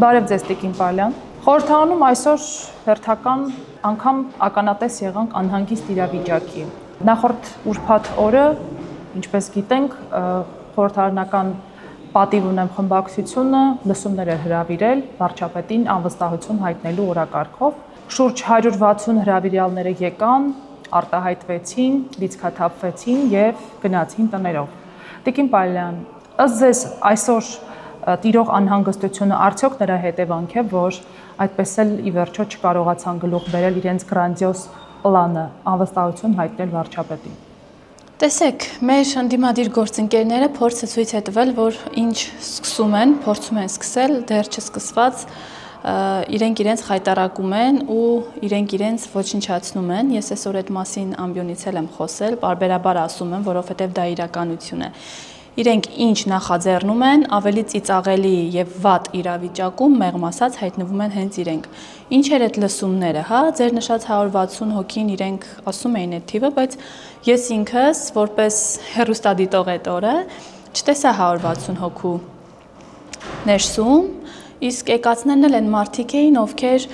Բարև ձեզ Տիկին Պալյան։ Խորհրդարանում այսօր հերթական անգամ ականատես եղանք անհանգիստ իրավիճակի։ Նախորդ ուրբաթ օրը, ինչպես գիտենք, խորհրդարանական պատիվ ունեմ խմբակցությունը լսումներ էր հրավիրել վարչապետին անվստահություն հայտնելու օրակարգով։ Շուրջ 160 հրավիրյալները եկան, արտահայտվեցին, լիցքաթափվեցին եւ գնացին տներով։ Տիկին Պալյան, ըստ ձեզ այսօր տիրող անհանգստությունը արդյոք նրա հետևանք է, որ այդպես էլ ի վերջո չկարողացան գլուխ բերել իրենց գրանձիոզ պլանը անվստահություն հայտնել վարչապետին։ Տեսեք, մեր ընդդիմադիր գործընկերները փորձը ցույց է տվել, որ ինչ սկսում են, փորձում են սկսել, դեռ չսկսված, իրենք իրենց խայտարակում են ու իրենք իրենց ոչնչացնում են։ Ես այսօր այդ մասին ամբիոնից եմ խոսել, բարբերաբար ասում եմ, որովհետև դա իրականություն է։ Իրենք ինչ նախաձեռնում են, ավելի ծիծաղելի եւ վատ իրավիճակում մեղմ ասած հայտնվում են հենց իրենք։ Ինչ էր այդ լսումները, հա, ձեր նշած 160 հոգին իրենք ասում էին այդ թիվը, բայց ես ինքս որպես հեռուստադիտող այդ օրը չտեսա 160 հոգու ներսում, իսկ եկածներն էլ են մարդիկ էին, ովքեր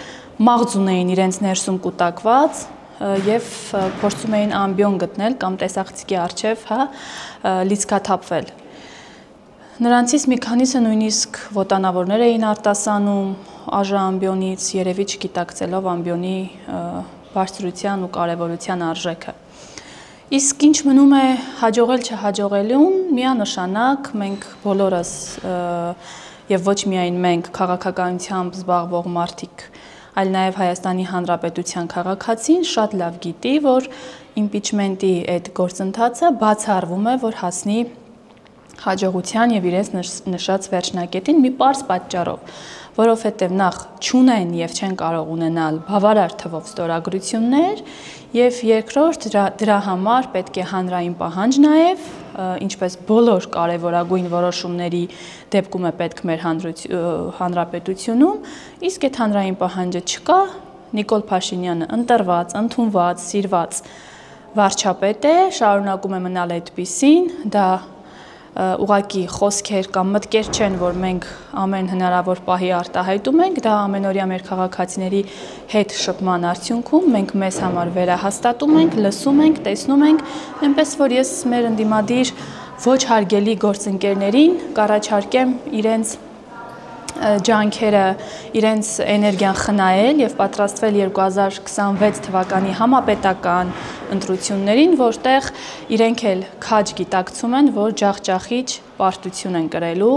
մաղձուն էին իրենց ներսում կուտակված եւ փորձում էին ամբիոն գտնել կամ տեսախցիկի առջև, հա, լիցքաթափվել։ Նրանցից մի քանիսը նույնիսկ ոտանավորներ էին արտասանում ԱԺ ամբիոնից, երևի չգիտակցելով ամբիոնի բարձրության ու կարևորության արժեքը։ Իսկ ինչ մնում է հաջողել չհաջողելուն, միանշանակ մենք բոլորս եւ ոչ միայն մենք քաղաքականությամբ զբաղվող մարդիկ, այլ նաև Հայաստանի Հանրապետության քաղաքացին շատ լավ գիտի, որ իմպիչմենտի այդ գործընթացը բացառվում է, որ հասնի հաջողության եւ իրենց նշած վերջնակետին մի պարզ պատճառով, որովհետեւ նախ չունեն եւ չեն կարող ունենալ բավարար թվով ստորագրություններ եւ երկրորդ դրա համար պետք է հանրային պահանջ նաեւ, ինչպես բոլոր կարևորագույն որոշումների դեպքում է պետք մեր հանրապետությունում, իսկ այդ հանրային պահանջը չկա, Նիկոլ Փաշինյանը ընտրված, ընդունված, սիրված վարչապետ է, շարունակում է մնալ այդպիսին, դա ուղղակի խոսքեր կամ մտքեր չեն, որ մենք ամեն հնարավոր պահի արտահայտում ենք, դա ամենօրյա մեր քաղաքացիների հետ շփման արդյունքում մենք մեզ համար վերահաստատում ենք, լսում ենք, տեսնում ենք, այնպես որ ես մեր ընդդիմադիր ոչ հարգելի գործընկերներին կառաջարկեմ իրենց ջանքերը, իրենց էներգիան խնայել եւ պատրաստվել 2026 թվականի համապետական ընտրություններին, որտեղ իրենք էլ քաջ գիտակցում են, որ ջախջախիչ պարտություն են կրելու,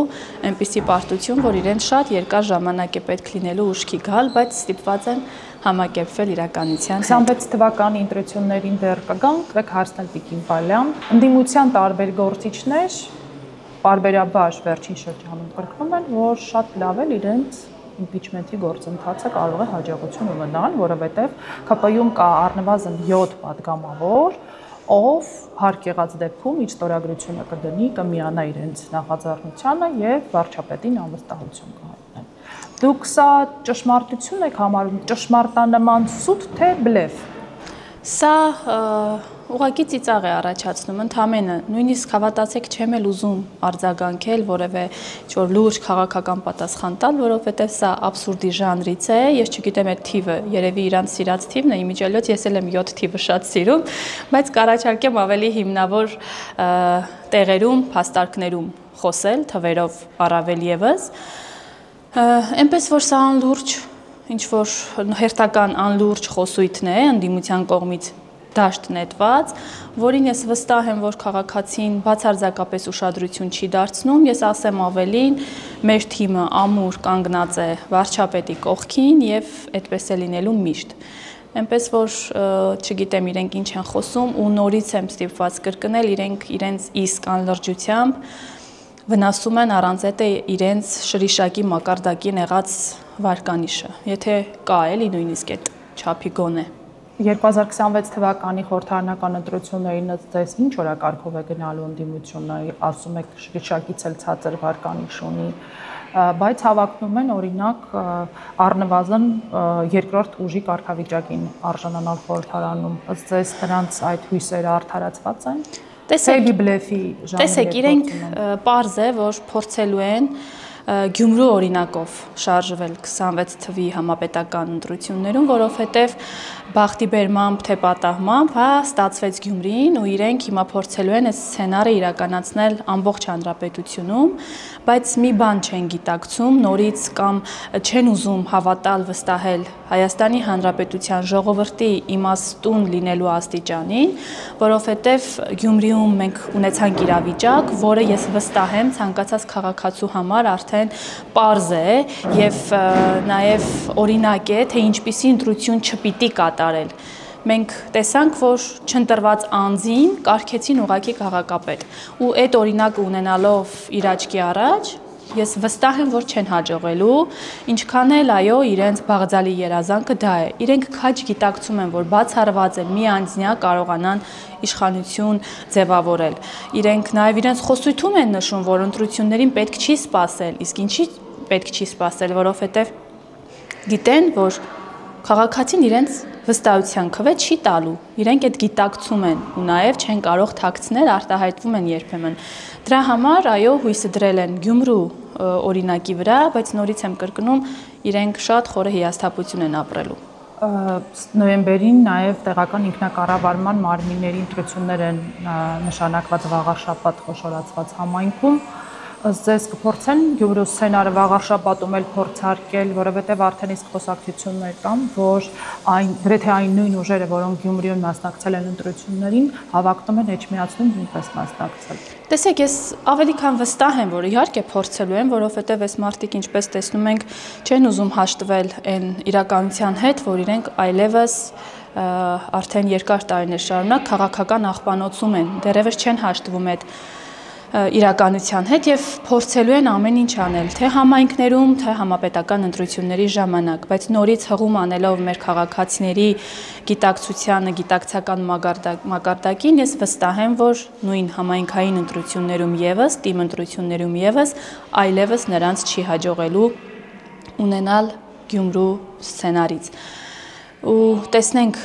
այնպիսի պարտություն, որ իրենց շատ երկար ժամանակ է պետք լինելու ուշքի գալ, բայց ստիպված են համակերպվել իրականության հետ։ 26 թվականի ընտրություններին դեռ կգանք, եք հարցնել Տիկին Պալյան։ Ընդդիմության տարբեր գործիչներ պարբերաբար վերջին շրջանում կրկնում են, որ շատ լավ է իրենց իմպիչմենտի գործընթացը կարող է հաջողություն ունենալ, որովհետև ԿՊ-ում կա առնվազն 7 падգամավոր, ով հարկ եղած դեպքում իր ստորագրությունը կդնի, կմիանա իրենց նախաձեռնությանը եւ վարչապետին անվստահություն կհայտնեն։ Դուք սա ճշմարտություն եք համարում, ճշմարտանման սուտ թե բլեֆ։ Սա ուղղակի ծիծաղ է առաջացնում, ընդամենը, նույնիսկ հավատացեք չեմ էլ ուզում արձագանքել, որևէ ինչ-որ լուրջ քաղաքական պատասխան տալ, որովհետև սա աբսուրդի ժանրից է, ես չգիտեմ այդ թիվը, երևի իրանց սիրած թիվն է, իմիջիայլոց ես էլ եմ 7 թիվը շատ սիրում, բայց կառաջարկեմ ավելի հիմնավոր տեղերում, փաստարկներում խոսել, թվերով առավել եւս, այնպես որ սա անլուրջ, ինչ-որ հերթական անլուրջ խոսույթն է ընդդիմության կողմից դաշտ նետված, որին ես վստահ եմ, որ քաղաքացին բացարձակապես ուշադրություն չի դարձնում, ես ասեմ ավելին, մեր թիմը ամուր կանգնած է վարչապետի կողքին եւ այդպես է լինելու միշտ։ Այնպես որ չգիտեմ իրենք ինչ են խոսում ու նորից եմ ստիպված կրկնել, իրենք իրենց իսկ անլրջությամբ վնասում են առանց այդ իրենց շրիշակի մակարդակի եղած վարկանիշը, եթե կա էլի նույնիսկ այդ չափի գոնե։ 2026 թվականի խորհրդարանական ընտրություններին ձեզ ինչ օրակարգով է գնալու ընդդիմությունը, ասում եք շրիշակից էլ ցածր վարկանիշ ունի, բայց հավակնում են օրինակ առնվազն երկրորդ ուժի կարգավիճակին արժանանալ խորհրդարանում, ըստ ձեզ նրանց այդ հույսերը արդարացված են։ Տեսեք, իրենք պարզ է, որ փորձելու են Գյումրու օրինակով շարժվել 26 թվի համապետական ընտրություններում, որովհետև բախտի բերմամբ թե պատահմամբ ստացվեց Գյումրին ու իրենք հիմա փորձելու են այս սցենարը իրականացնել ամբողջ հանրապետությունում, բայց մի բան չեն գիտակցում, նորից կամ չեն ուզում հավատալ, վստահել Հայաստանի Հանրապետության ժողովրդի իմաստուն լինելու աստիճանին, որովհետև Գյումրիում մենք ունեցանք իրավիճակ, որը ես վստահ եմ ցանկացած քաղաքացու համար արդեն պարզ է եւ նաեւ օրինակ է, թե ինչպիսի ընտրություն չպիտի կատարել։ Մենք տեսանք, որ չընտրված անձին կարգեցին ուղղակի քաղաքապետ ու այդ օրինակը ունենալով իր աչքի առաջ ես վստահ եմ, որ չեն հաջողելու, ինչքան էլ այո, իրենց բաղձալի երազանքը դա է։ Իրենք քաջ գիտակցում են, որ բացառված է մի անձնյա կարողանան իշխանություն ձևավորել։ Իրենք նաև իրենց խոսույթում են նշում, որ ընտրություններին պետք չի սպասել, իսկ ինչի պետք չի սպասել, որովհետև գիտեն, որ քաղաքացին իրենց վստահության քվե չի տալու, իրենք այդ գիտակցում են ու նաև չեն կարող թաքցնել, արտահայտվում են երբեմն։ Դրա համար այո, հույսը դրել են Գյումրու օրինակի վրա, բայց նորից եմ կրկնում, իրենք շատ խորը հիասթափություն են ապրելու։ Նոյեմբերին նաև տեղական ինքնակառավարման մարմինների ընտրություններ են նշանակված վաղ շաբաթ խոշորացված համայնքում։ Ձեզ կփորձեն Գյումրու սցենարը վաղ շաբաթում էլ փորձարկել, որովհետև արդեն իսկ խոսակցություններ կան, որ գրեթե այն նույն ուժերը, որոնք Գյումրիում մասնակցել են ընտրություններին, հավակնում են Էջմիածնում նույնպես մասնակցել։ Տեսեք, ես ավելի քան վստահ եմ, որ իհարկե փորձելու են, որովհետև այս մարդիկ, ինչպես տեսնում ենք, չեն ուզում հաշտվել այն իրականության հետ, որ իրենք այլևս արդեն երկար տարիներ շարունակ քաղաքական աղբանոցում են, դեռևս չեն հաշտվում այդ իրականության հետ եւ փորձելու են ամեն ինչ անել, թե համայնքներում, թե համապետական ընտրությունների ժամանակ, բայց նորից հղում անելով մեր քաղաքացիների գիտակցությանը, գիտակցական մակարդակին, ես վստահ եմ, որ նույն համայնքային ընտրություններում եւս, թիմ ընտրություններում եւս այլևս նրանց չի հաջողելու ունենալ Գյումրու սցենարից։ Ու տեսնենք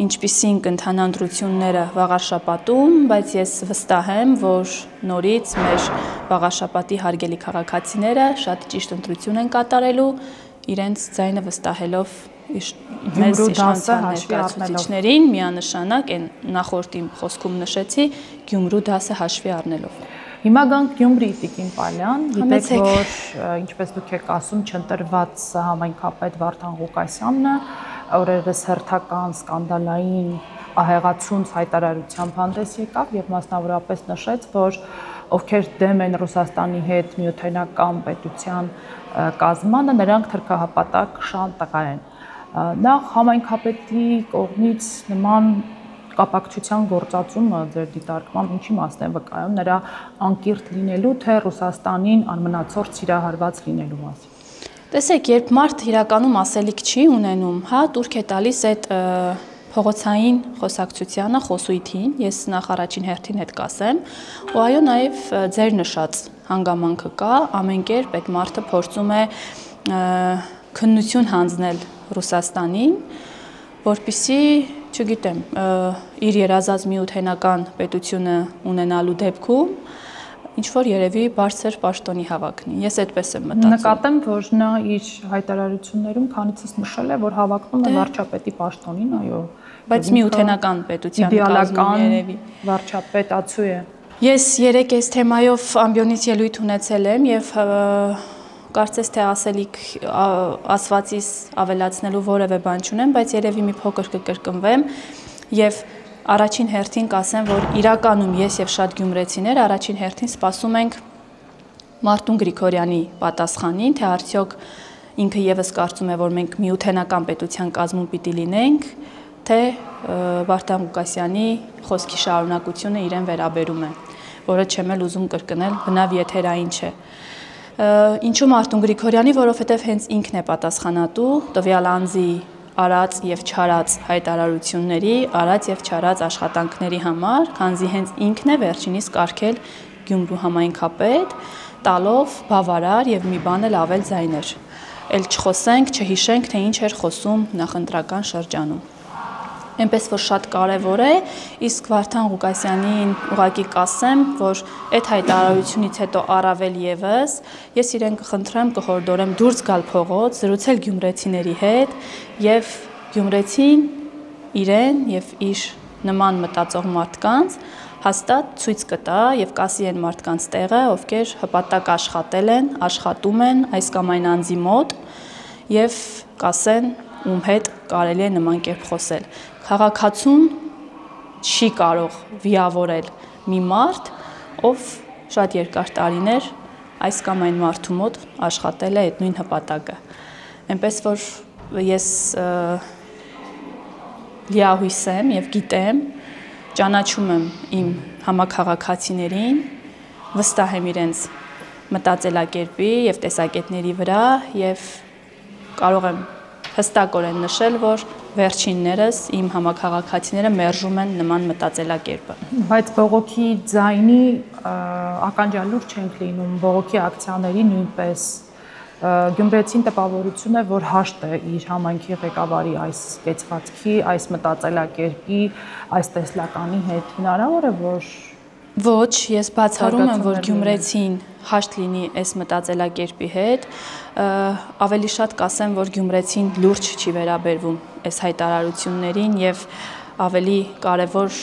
ինչպիսին կընթանան ընտրությունները վաղաշաբաթում, բայց ես վստահ եմ, որ նորից մեր վաղաշաբաթի հարգելի քաղաքացիները շատ ճիշտ ընտրություն են կատարելու, իրենց ձայնը վստահելով մեծ իշխանության ներկայացուցիչներին, միանշանակ այն նախորդ իմ խոսքում նշեցի, Գյումրու դասը հաշվի առնելով։ Հիմա գանք Գյումրի Տիկին Պալյան, գիտեք, որ ինչպես դուք եք ասում, չընտրված համայնքապետ Վարդան Ղուկասյանն է, օրերս հերթական սկանդալային ահեղացունց հայտարարությամբ հանդես եկավ եւ մասնավորապես նշեց, որ ովքեր դեմ են Ռուսաստանի հետ միութենական պետության կազմմանը, նրանք թրքահապատակ շան տղա են։ Նախ համայնքապետի կողմից նման կապակցության գործածումը ձեր դիտարկմամբ ինչի մասն է վկայում, նրա անկիրթ լինելու, թե Ռուսաստանին անմնացորդ սիրահարված լինելու մասին։ Տեսեք, երբ մարդ իրականում ասելիք չի ունենում, տուրք է տալիս այդ փողոցային խոսակցությանը, խոսույթին, ես նախ առաջին հերթին հետ կասեմ, ու այո, նաև ձեր նշած հանգամանքը կա, ամեն կերպ այդ մարդը փորձում է քննություն հանձնել Ռուսաստանին, որպեսզի, չգիտեմ, իր երազած միութենական պետությունը ունենալու դեպքում ինչ-որ երևի բարձր պաշտոնի հավակնի։ Ես այդպես եմ մտածում։ Նկատեմ, որ նա իր հայտարարություններում քանիցս նշել է, որ հավակնում է վարչապետի պաշտոնին, այո, բայց միութենական պետության կազմում երևի վարչապետացու է։ Ես երեք այս թեմայով ամբիոնից ելույթ ունեցել եմ եւ կարծես թե ասելիք ասվածից ավելացնելու որևէ բան չունեմ, բայց երևի մի փոքր կկրկնվեմ եւ առաջին հերթին կասեմ, որ իրականում ես եւ շատ գյումրեցիներ առաջին հերթին սպասում ենք Մարտուն Գրիգորյանի պատասխանին, թե արդյոք ինքը եւս կարծում է, որ մենք միութենական պետության կազմում պիտի լինենք, թե Վարդան Ղուկասյանի խոսքի շարունակությունը իրեն վերաբերում է, որը չեմ էլ ուզում կրկնել, բնավ եթերային չէ։ Ինչու Մարտուն Գրիգորյանի, որովհետև հենց ինքն է պատասխանատու տվյալ անձի արած եւ չարած հայտարարությունների, արած եւ չարած աշխատանքների համար, քանզի հենց ինքն է վերջինիս կարգել Գյումրու համայնքապետ, տալով բավարար եւ մի բան էլ ավել ձայներ։ Էլ չխոսենք, չհիշենք, թե ինչ էր խոսում նախընտրական շրջանում։ Այնպես որ շատ կարևոր է, իսկ Վարդան Ղուկասյանին ուղղակի կասեմ, որ այդ հայտարարությունից հետո առավել եւս ես իրեն կխնդրեմ, կհորդորեմ դուրս գալ փողոց, զրուցել գյումրեցիների հետ եւ գյումրեցին իրեն եւ իր նման մտածող մարդկանց հաստատ ցույց կտա եւ կասի այն մարդկանց տեղը, ովքեր հպատակ աշխատել են, աշխատում են այս կամ այն անձի մոտ եւ կասեն ում հետ կարելի է նման կերպ խոսել։ Քաղաքացուն չի կարող վիավորել մի մարդ, ով շատ երկար տարիներ այս կամ այն մարդու մոտ աշխատել է այդ նույն հպատակը։ Այնպես որ ես լիահույս եմ եւ գիտեմ, ճանաչում եմ իմ համաքաղաքացիներին, վստահ եմ իրենց մտածելակերպի եւ տեսակետների վրա եւ կարող եմ հստակորեն նշել, որ վերջիններս իմ համաքաղաքացիները մերժում են նման մտածելակերպը։ Բայց բողոքի ձայնի ականջալուր չենք լինում, բողոքի ակցիաների նույնպես Գյումրեցին տպավորություն է, որ հաշտ է իր համայնքի ղեկավարի այս կեցվածքի, այս մտածելակերպի, այս տեսլականի հետ։ Հնարավոր է, որ Ոչ, ես բացառում եմ, որ Գյումրեցին հաշտ լինի այս մտածելակերպի հետ, ավելի շատ կասեմ, որ Գյումրեցին լուրջ չի վերաբերվում այս հայտարարություններին եւ ավելի կարևոր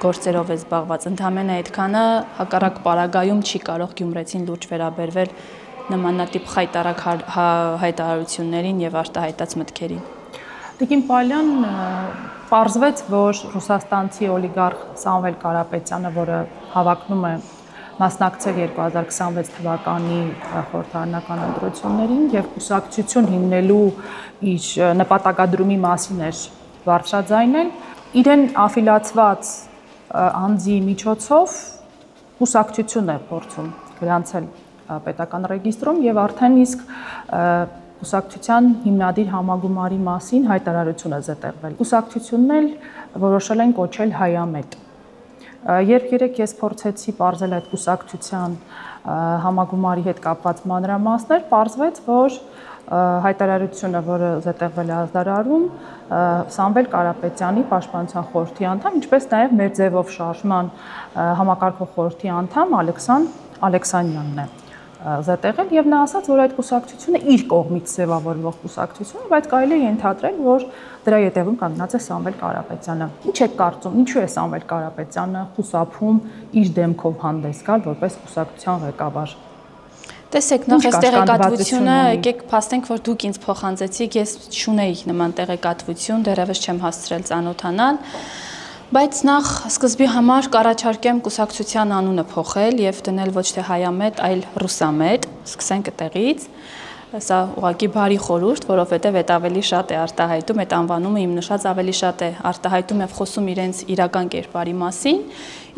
գործերով է զբաղված։ Ընդհանրապես այդքանը հակառակ պարագայում չի կարող Գյումրեցին լուրջ վերաբերվել նմանատիպ խայտարակ հայտարարություններին եւ արտահայտած մտքերին։ Տիկին Պալյան, պարզվեց, որ ռուսաստանցի օլիգարխ Սամվել Կարապետյանը, որը հավակնում է մասնակցել 2026 թվականի խորհրդարանական ընտրություններին եւ կուսակցություն հիմնելու իր նպատակադրումի մասին էր բարձրաձայնել, իրեն աֆիլացված անձի միջոցով կուսակցություն է փորձում գրանցել պետական ռեգիստրում եւ արդեն իսկ կուսակցության հիմնադիր համագումարի մասին հայտարարություն է զետեղվել։ Կուսակցությունն էլ որոշել են կոչել հայամետ։ Երբ երեք ես փորձեցի պարզել այդ կուսակցության համագումարի հետ կապված մանրամասներ, պարզվեց, որ հայտարարությունը, որը զետեղվել է ազդարարում, Սամվել Կարապետյանի պաշտպանության խորհրդի անդամ, ինչպես նաև մեր ձևով շարժման համակարգող խորհրդի անդամ Ալեքսանյանն է զետեղել եւ նա ասաց, որ այդ կուսակցությունը իր կողմից ձևավորվող կուսակցություն է, բայց կարելի է ենթադրել, որ դրա ետևում կանգնած է Սամվել Կարապետյանը։ Ինչ եք կարծում, ինչու է Սամվել Կարապետյանը խուսափում իր դեմքով հանդես գալ որպես կուսակցության ղեկավար։ Տեսեք, նախ այս տեղեկատվությունը, եկեք փաստենք, որ դուք ինձ փոխանցեցիք, ես չունեի նման տեղեկատվություն, դեռևս չեմ հասցրել ծանոթանալ, բայց նախ սկզբի համար կառաջարկեմ կուսակցության անունը փոխել եւ դնել ոչ թե հայամետ, այլ ռուսամետ, սկսենք այդտեղից։ Սա ուղղակի բարի խորհուրդ, որովհետեւ այդ ավելի շատ է արտահայտում, այդ անվանումը իմ նշած ավելի շատ է արտահայտում եւ խոսում իրենց իրական կերպարի մասին,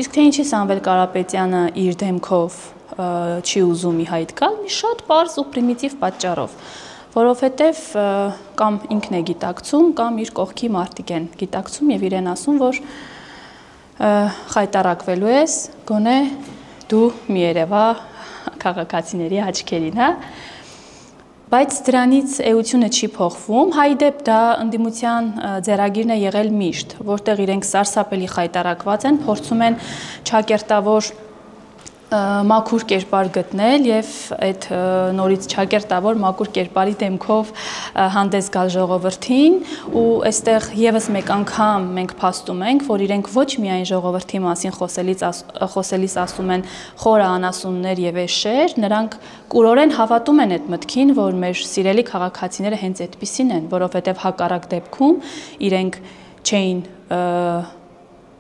իսկ թե ինչի Սամվել Կարապետյանը իր դեմքով չի ուզում ի հայտ գալ, մի շատ պարզ ու պրիմիտիվ պատճառով, որովհետև կամ ինքն է գիտակցում, կամ իր կողքի մարդիկ են գիտակցում եւ իրեն ասում, որ խայտարակվելու ես, գոնե դու մի երևա քաղաքացիների աչքերին, հա։ Բայց դրանից էությունը չի փոխվում, հայդեպ դա ընդդիմության ձեռագիրն է եղել միշտ, որտեղ իրենք սարսափելի խայտարակված են, փորձում են չակերտավոր մաքուր կերպար գտնել եւ այդ նորից չակերտավոր մաքուր կերպարի դեմքով հանդես գալ ժողովրդին ու այստեղ եւս մեկ անգամ մենք փաստում ենք, որ իրենք ոչ միայն ժողովրդի մասին խոսելիս ասում են խորը անասուններ եւ էշեր, նրանք կուրորեն հավատում են այդ մտքին, որ մեր սիրելի քաղաքացիները հենց այդպիսին են, որովհետեւ հակառակ դեպքում իրենք չէին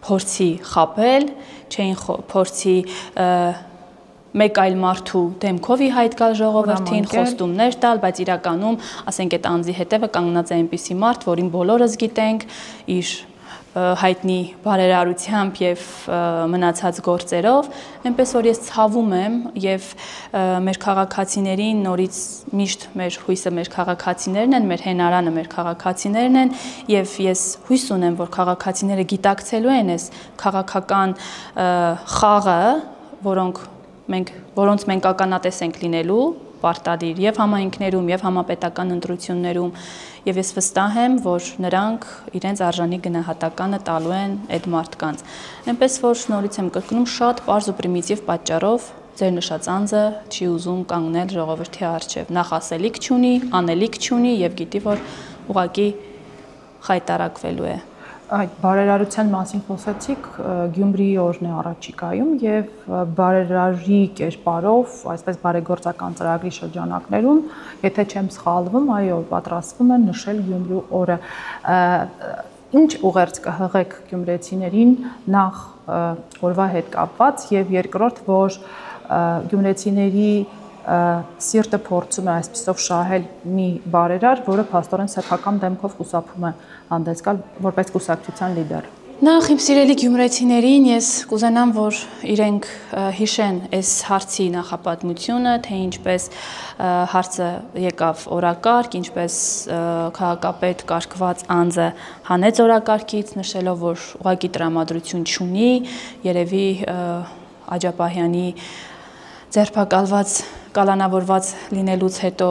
փորձի խաբել, չէին փորձի մեկ այլ մարդու դեմքով ի հայտ գալ ժողովրդին, խոստումներ տալ, բայց իրականում, ասենք այդ անձի հետևը կանգնած է այնպիսի մարդ, որին բոլորս գիտենք, իր հայտնի բարերարությամբ եւ մնացած գործերով, այնպես որ ես ցավում եմ եւ մեր քաղաքացիներին նորից միշտ մեր հույսը մեր քաղաքացիներն են, մեր հենարանը մեր քաղաքացիներն են եւ ես հույս ունեմ, որ քաղաքացիները գիտակցելու են այս քաղաքական խաղը, որոնց մենք ականատես ենք լինելու պարտադիր եւ համայնքներում եւ համապետական ընտրություններում եւ ես վստահ եմ, որ նրանք իրենց արժանի գնահատականը տալու են այդ մարդկանց։ Այնպես որ նորից եմ կրկնում, շատ պարզ ու պրիմիտիվ պատճառով ձեր նշած անձը չի ուզում կանգնել ժողովրդի առջև, նախ ասելիք չունի, անելիք չունի եւ գիտի, որ ուղղակի խայտարակվելու է։ Այդ բարերարության մասին խոսեցիք, Գյումրիի օրն է առաջիկայում եւ բարերարի կերպարով, այսպես բարեգործական ծրագրի շրջանակներում, եթե չեմ սխալվում, այո, պատրաստվում են նշել Գյումրու օրը։ Ինչ ուղերձ կհղեք գյումրեցիներին նախ օրվա հետ կապված եւ երկրորդ, որ գյումրեցիների սիրտը փորձում է այսպիսով շահել մի բարերար, որը փաստորեն սեփական դեմքով խուսափում է հանդես գալ որպես կուսակցության լիդեր։ Նախ իմ սիրելի գյումրեցիներին ես կուզենամ, որ իրենք հիշեն այս հարցի նախապատմությունը, թե ինչպես հարցը եկավ օրակարգ, ինչպես քաղաքապետ կարգված անձը հանեց օրակարգից, նշելով, որ ուղղակի տրամադրություն չունի, երևի Աջապահյանի ձերբակալված կալանավորված լինելուց հետո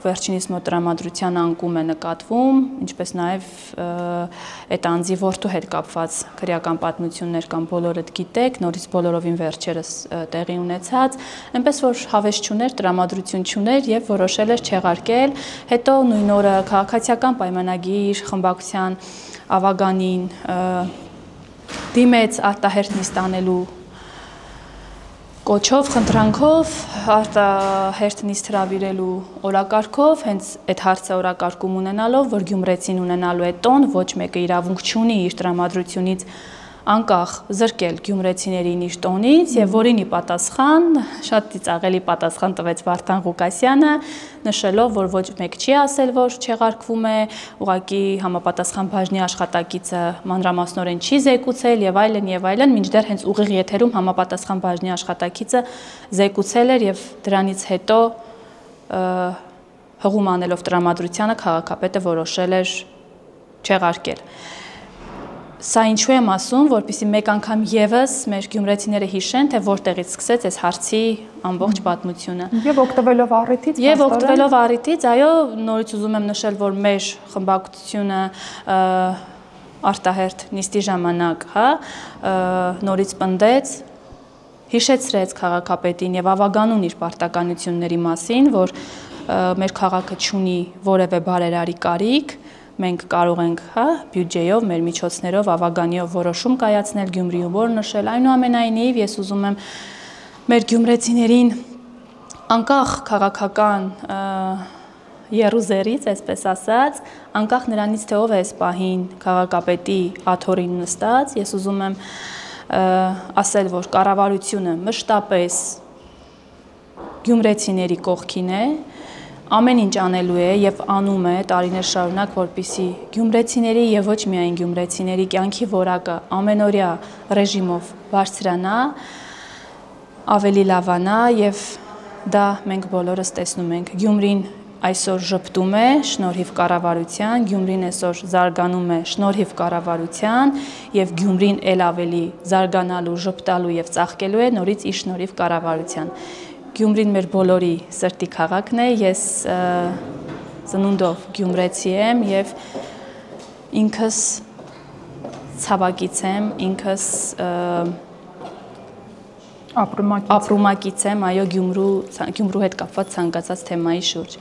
վերջինիս մոտ տրամադրության անկում է նկատվում, ինչպես նաև այդ անձի որդու հետ կապված քրեական պատմություններ կան, բոլորդ գիտեք, նորից բոլորովին վերջերս տեղի ունեցած, այնպես որ հավես չուներ, տրամադրություն չուներ եւ որոշել էր չեղարկել, հետո նույն օրը քաղաքացիական պայմանագիր խմբակցության ավագանին դիմեց արտահերթ նիստ անելու կոչով, խնդրանքով, արտահերթ նիստ հրավիրելու օրակարգով, հենց այդ հարցը օրակարգում ունենալով, որ գյումրեցին ունենալու է տոն, ոչ մեկը իրավունք չունի իր տրամադրությունից անկախ զրկել գյումրեցիներին իր տոնից եւ որին ի պատասխան, շատ ծիծաղելի պատասխան տվեց Վարդան Ղուկասյանը, նշելով, որ ոչ մեկ չի ասել, որ չեղարկվում է, ուղղակի համապատասխան բաժնի աշխատակիցը մանրամասնորեն չի զեկուցել եւ այլն, մինչդեռ հենց ուղիղ եթերում համապատասխան բաժնի աշխատակիցը զեկուցել էր եւ դրանից հետո հղում անելով տրամադրությանը քաղաքապետը որոշել էր չեղարկել։ Սա ինչու եմ ասում, որպեսզի մեկ անգամ եւս մեր գյումրեցիները հիշեն, թե որտեղից սկսեց այս հարցի ամբողջ պատմությունը։ Եվ օգտվելով առիթից, այո, նորից ուզում եմ նշել, որ մեր խմբակցությունը արտահերթ նիստի ժամանակ, նորից պնդեց, հիշեցրեց քաղաքապետին եւ ավագանուն իր պարտականությունների մասին, որ մեր քաղաքը չունի որևէ բարերարի կարիք, մենք կարող ենք, բյուջեով, մեր միջոցներով, ավագանիով որոշում կայացնել Գյումրիում որ նշել, այնուամենայնիվ ես ուզում եմ մեր գյումրեցիներին անկախ քաղաքական եռուզերից, այսպես ասած, անկախ նրանից, թե ով է այս պահին քաղաքապետի աթոռին նստած, ես ուզում եմ ասել, որ կառավարությունը մշտապես գյումրեցիների կողքին է, ամեն ինչ անելու է եւ անում է տարիներ շարունակ, որպեսզի գյումրեցիների եւ ոչ միայն գյումրեցիների կյանքի որակը ամենօրյա ռեժիմով բարձրանա, ավելի լավանա եւ դա մենք բոլորս տեսնում ենք։ Գյումրին այսօր ժպտում է շնորհիվ կառավարության, Գյումրին այսօր զարգանում է շնորհիվ կառավարության եւ Գյումրին ել ավելի զարգանալու, ժպտալու եւ ծաղկելու է նորից իր շնորհիվ կառավարության։ Գյումրին մեր բոլորի սրտի քաղաքն է, ես ծնունդով գյումրեցի եմ եւ ինքս ցավակից եմ, ինքս ապրումակից եմ, այո, Գյումրու հետ կապված ցանկացած թեմայի շուրջ։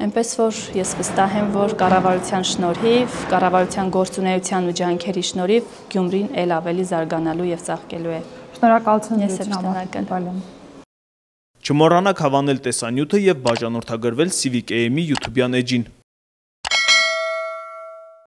Այնպես որ ես վստահ եմ, որ կառավարության շնորհիվ, կառավարության գործունեության ու ջանքերի շնորհիվ Գյումրին ել ավելի զարգանալու եւ ծաղկելու է։ Շնորհակալություն։ Չմոռանաք հավանել տեսանյութը եւ բաժանորդագրվել Civic AM-ի YouTube-յան էջին։